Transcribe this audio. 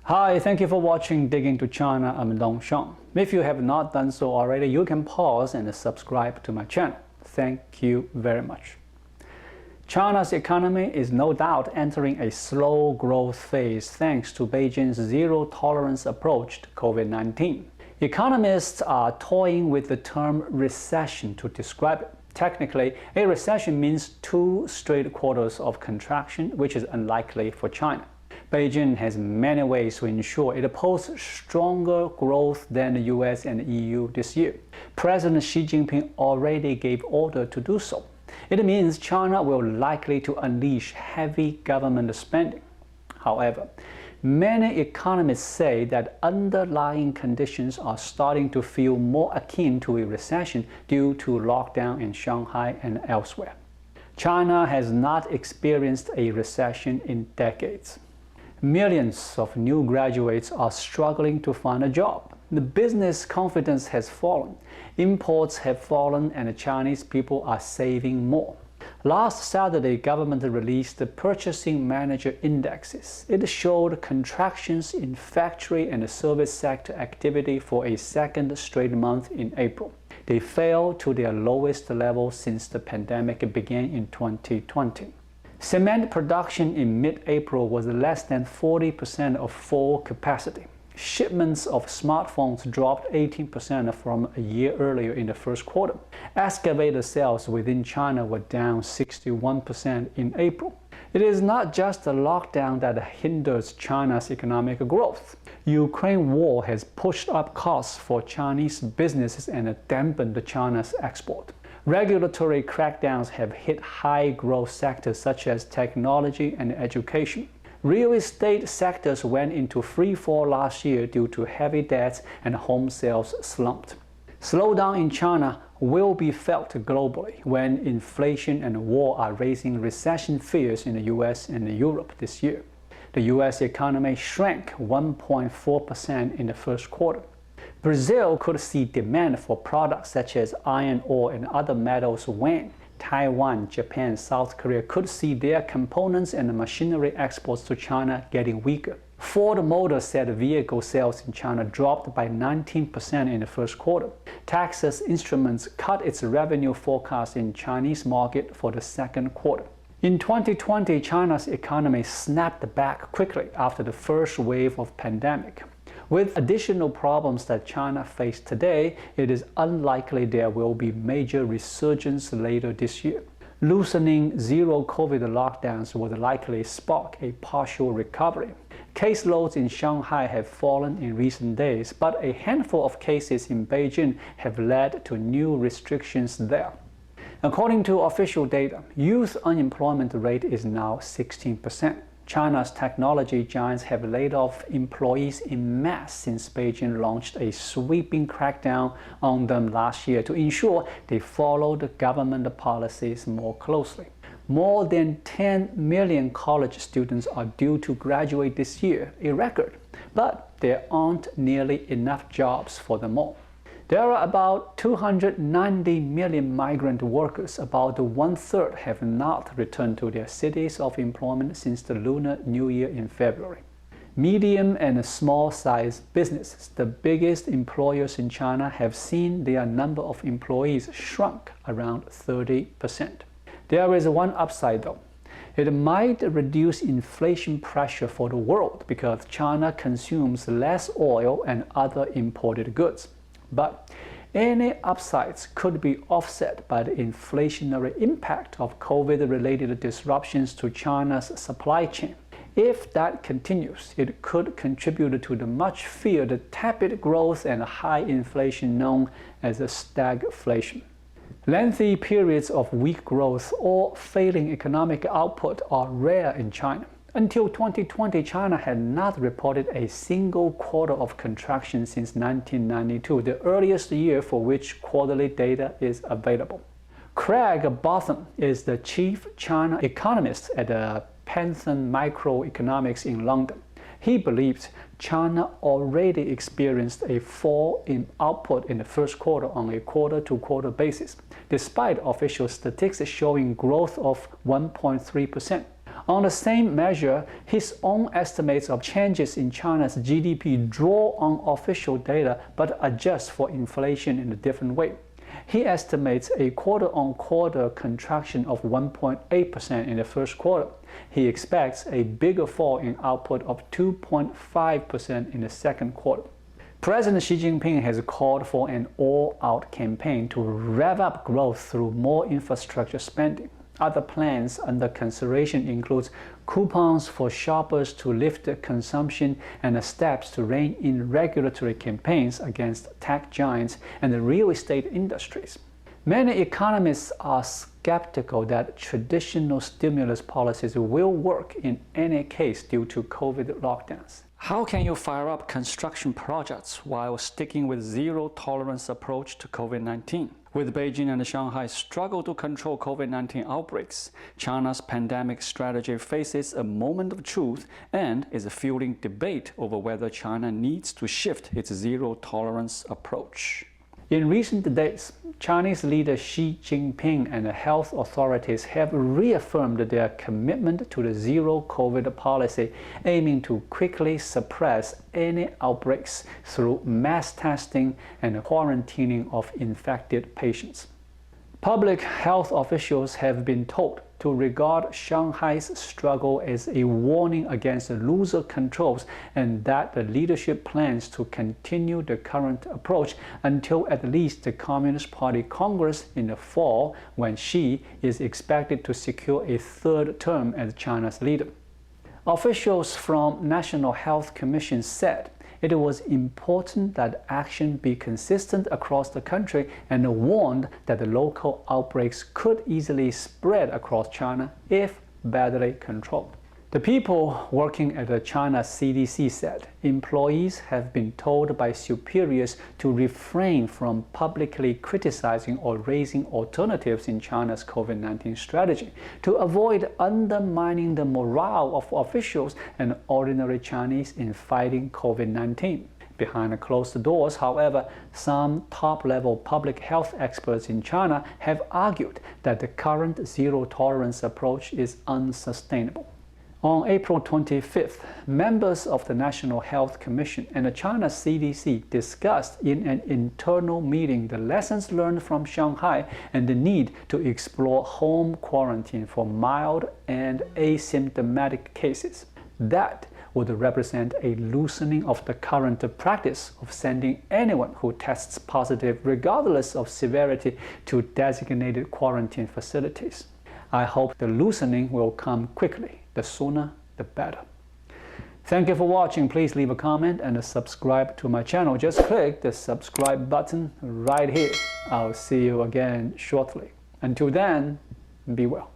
Hi, thank you for watching Dig Into China. I'm Dong Shang. If you have not done so already, you can pause and subscribe to my channel. Thank you very much. China's economy is no doubt entering a slow growth phase thanks to Beijing's zero-tolerance approach to COVID-19. Economists are toying with the term recession to describe it. Technically, a recession means 2 straight quarters of contraction, which is unlikely for China. Beijing has many ways to ensure it posts stronger growth than the US and EU this year. President Xi Jinping already gave order to do so. It means China will likely to unleash heavy government spending. However, many economists say that underlying conditions are starting to feel more akin to a recession due to lockdown in Shanghai and elsewhere. China has not experienced a recession in decades. Millions of new graduates are struggling to find a job. The business confidence has fallen, imports have fallen, and Chinese people are saving more. Last Saturday, government released the Purchasing Manager Indexes. It showed contractions in factory and service sector activity for a second straight month in April. They fell to their lowest level since the pandemic began in 2020. Cement production in mid-April was less than 40% of full capacity. Shipments of smartphones dropped 18% from a year earlier in the first quarter. Excavator sales within China were down 61% in April. It is not just the lockdown that hinders China's economic growth. Ukraine war has pushed up costs for Chinese businesses and dampened China's export. Regulatory crackdowns have hit high-growth sectors such as technology and education. Real estate sectors went into free fall last year due to heavy debts and home sales slumped. Slowdown in China will be felt globally when inflation and war are raising recession fears in the US and Europe this year. The US economy shrank 1.4% in the first quarter. Brazil could see demand for products such as iron ore and other metals wane. Taiwan, Japan, South Korea could see their components and machinery exports to China getting weaker. Ford Motor said vehicle sales in China dropped by 19% in the first quarter. Texas Instruments cut its revenue forecast in Chinese market for the second quarter. In 2020, China's economy snapped back quickly after the first wave of pandemic. With additional problems that China faces today, it is unlikely there will be major resurgence later this year. Loosening zero-COVID lockdowns would likely spark a partial recovery. Caseloads in Shanghai have fallen in recent days, but a handful of cases in Beijing have led to new restrictions there. According to official data, youth unemployment rate is now 16%. China's technology giants have laid off employees en masse since Beijing launched a sweeping crackdown on them last year to ensure they follow the government policies more closely. More than 10 million college students are due to graduate this year, a record, but there aren't nearly enough jobs for them all. There are about 290 million migrant workers. About 1/3 have not returned to their cities of employment since the Lunar New Year in February. Medium and small-sized businesses, the biggest employers in China, have seen their number of employees shrunk around 30%. There is one upside though. It might reduce inflation pressure for the world because China consumes less oil and other imported goods. But any upsides could be offset by the inflationary impact of COVID-related disruptions to China's supply chain. If that continues, it could contribute to the much feared tepid growth and high inflation known as stagflation. Lengthy periods of weak growth or failing economic output are rare in China. Until 2020, China had not reported a single quarter of contraction since 1992, the earliest year for which quarterly data is available. Craig Botham is the chief China economist at the Penton Microeconomics in London. He believes China already experienced a fall in output in the first quarter on a quarter-to-quarter basis, despite official statistics showing growth of 1.3%. On the same measure, his own estimates of changes in China's GDP draw on official data but adjust for inflation in a different way. He estimates a quarter-on-quarter contraction of 1.8% in the first quarter. He expects a bigger fall in output of 2.5% in the second quarter. President Xi Jinping has called for an all-out campaign to rev up growth through more infrastructure spending. Other plans under consideration include coupons for shoppers to lift consumption and steps to rein in regulatory campaigns against tech giants and the real estate industries. Many economists are skeptical that traditional stimulus policies will work in any case due to COVID lockdowns. How can you fire up construction projects while sticking with zero-tolerance approach to COVID-19? With Beijing and Shanghai struggle to control COVID-19 outbreaks, China's pandemic strategy faces a moment of truth and is fueling debate over whether China needs to shift its zero-tolerance approach. In recent days, Chinese leader Xi Jinping and the health authorities have reaffirmed their commitment to the zero-COVID policy, aiming to quickly suppress any outbreaks through mass testing and quarantining of infected patients. Public health officials have been told to regard Shanghai's struggle as a warning against loser controls and that the leadership plans to continue the current approach until at least the Communist Party Congress in the fall, when Xi is expected to secure a third term as China's leader. Officials from National Health Commission said it was important that action be consistent across the country and warned that the local outbreaks could easily spread across China if badly controlled. The people working at the China CDC said employees have been told by superiors to refrain from publicly criticizing or raising alternatives in China's COVID-19 strategy to avoid undermining the morale of officials and ordinary Chinese in fighting COVID-19. Behind closed doors, however, some top-level public health experts in China have argued that the current zero-tolerance approach is unsustainable. On April 25th, members of the National Health Commission and the China CDC discussed in an internal meeting the lessons learned from Shanghai and the need to explore home quarantine for mild and asymptomatic cases. That would represent a loosening of the current practice of sending anyone who tests positive, regardless of severity, to designated quarantine facilities. I hope the loosening will come quickly. The sooner, the better. Thank you for watching. Please leave a comment and subscribe to my channel. Just click the subscribe button right here. I'll see you again shortly. Until then, be well.